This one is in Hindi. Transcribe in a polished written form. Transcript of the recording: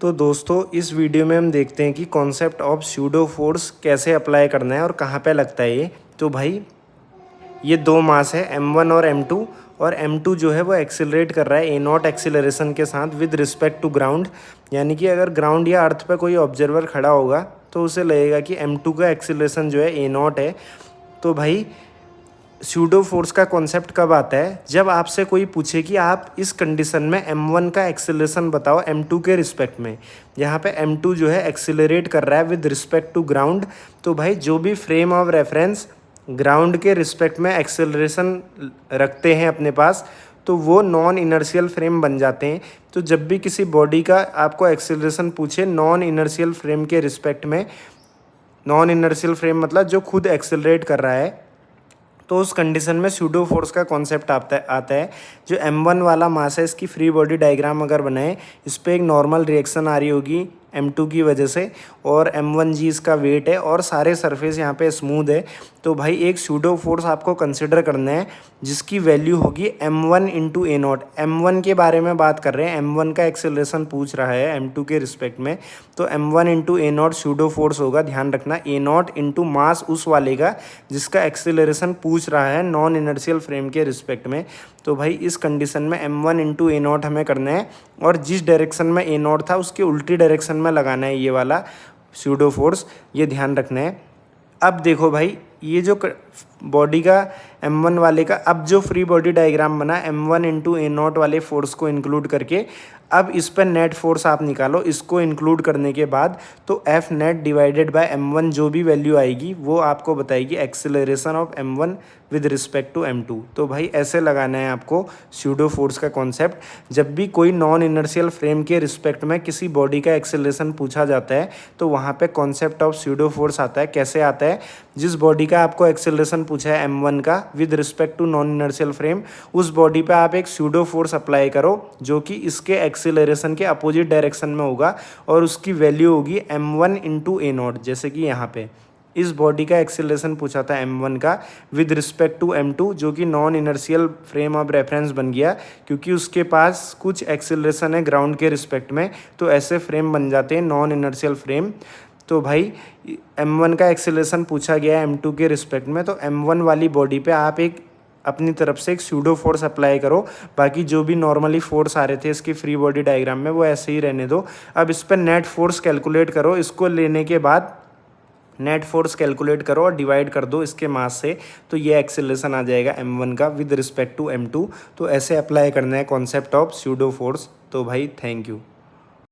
तो दोस्तों इस वीडियो में हम देखते हैं कि कॉन्सेप्ट ऑफ स्यूडो फोर्स कैसे अप्लाई करना है और कहाँ पे लगता है ये। तो भाई ये दो मास है m1 और m2 और m2 जो है वो एक्सिलरेट कर रहा है ए नॉट एक्सिलरेशन के साथ विद रिस्पेक्ट टू ग्राउंड। यानी कि अगर ग्राउंड या अर्थ पे कोई ऑब्जर्वर खड़ा होगा तो उसे लगेगा कि m2 का एक्सिलरेशन जो है ए नॉट है। तो भाई स्यूडो फोर्स का कॉन्सेप्ट कब आता है? जब आपसे कोई पूछे कि आप इस कंडीशन में m1 का एक्सेलरेशन बताओ m2 के रिस्पेक्ट में। यहाँ पे m2 जो है एक्सिलरेट कर रहा है विद रिस्पेक्ट टू ग्राउंड। तो भाई जो भी फ्रेम ऑफ रेफरेंस ग्राउंड के रिस्पेक्ट में एक्सेलरेशन रखते हैं अपने पास तो वो नॉन इनर्शियल फ्रेम बन जाते हैं। तो जब भी किसी बॉडी का आपको एक्सेलरेशन पूछे नॉन इनर्शियल फ्रेम के रिस्पेक्ट में, नॉन इनर्शियल फ्रेम मतलब जो खुद एक्सेलरेट कर रहा है, तो उस कंडीशन में स्यूडो फोर्स का कॉन्सेप्ट आता है। जो m1 वाला मास है इसकी फ्री बॉडी डायग्राम अगर बनाए, इस पर एक नॉर्मल रिएक्शन आ रही होगी m2 की वजह से और m1g इसका वेट है और सारे सरफेस यहाँ पे स्मूथ है। तो भाई एक स्यूडो फोर्स आपको कंसिडर करना है जिसकी वैल्यू होगी m1 into A not. m1 के बारे में बात कर रहे हैं, m1 का एक्सेलरेशन पूछ रहा है m2 के रिस्पेक्ट में, तो m1 into A not pseudo force होगा। ध्यान रखना ए नॉट इंटू मास उस वाले का जिसका एक्सेलरेशन पूछ रहा है नॉन इनर्शियल फ्रेम के रिस्पेक्ट में। तो भाई इस कंडीशन में m1 इंटू ए नॉट हमें करना है और जिस डायरेक्शन में ए नॉट था उसके उल्टी डायरेक्शन में लगाना है ये वाला स्यूडो फोर्स, ये ध्यान रखना है। अब देखो भाई ये जो बॉडी का m1 वाले का अब जो फ्री बॉडी डायग्राम बना m1 इंटू ए नॉट वाले फोर्स को इंक्लूड करके, अब इस पर नेट फोर्स आप निकालो। इसको इंक्लूड करने के बाद तो F net divided by m1 जो भी वैल्यू आएगी वो आपको बताएगी acceleration of m1 with respect to m2। तो भाई ऐसे लगाना है आपको स्यूडो फोर्स का कॉन्सेप्ट। जब भी कोई नॉन इनर्शियल फ्रेम के रिस्पेक्ट में किसी बॉडी का एक्सेलरेशन पूछा जाता है तो वहाँ पे कॉन्सेप्ट ऑफ स्यूडो फोर्स आता है। कैसे आता है? जिस बॉडी का आपको एक्सेलरेशन पूछा है m1 का with respect to non inertial frame, उस बॉडी पे आप एक स्यूडो फोर्स अप्लाई करो जो कि इसके एक्सेलरेशन के अपोजिट डायरेक्शन में होगा और उसकी वैल्यू होगी m1 इंटू ए नॉट। जैसे कि यहाँ पे इस बॉडी का एक्सेलरेशन पूछा था m1 का विद रिस्पेक्ट टू m2 जो कि non inertial frame of reference बन गया क्योंकि उसके पास कुछ एक्सेलरेशन है ग्राउंड के रिस्पेक्ट में। तो ऐसे फ्रेम बन जाते हैं नॉन इनर्शियल फ्रेम। तो भाई m1 का एक्सेलरेशन पूछा गया है m2 के रिस्पेक्ट में, तो m1 वाली बॉडी पे आप एक अपनी तरफ से एक स्यूडो फोर्स अप्लाई करो। बाकी जो भी नॉर्मली फोर्स आ रहे थे इसकी फ्री बॉडी डायग्राम में वो ऐसे ही रहने दो। अब इस पर नेट फोर्स कैलकुलेट करो। इसको लेने के बाद नेट फोर्स कैलकुलेट करो और डिवाइड कर दो इसके मास से, तो ये एक्सेलरेशन आ जाएगा m1 का विद रिस्पेक्ट टू m2। तो ऐसे अप्लाई करना है कॉन्सेप्ट ऑफ स्यूडो फोर्स। तो भाई थैंक यू।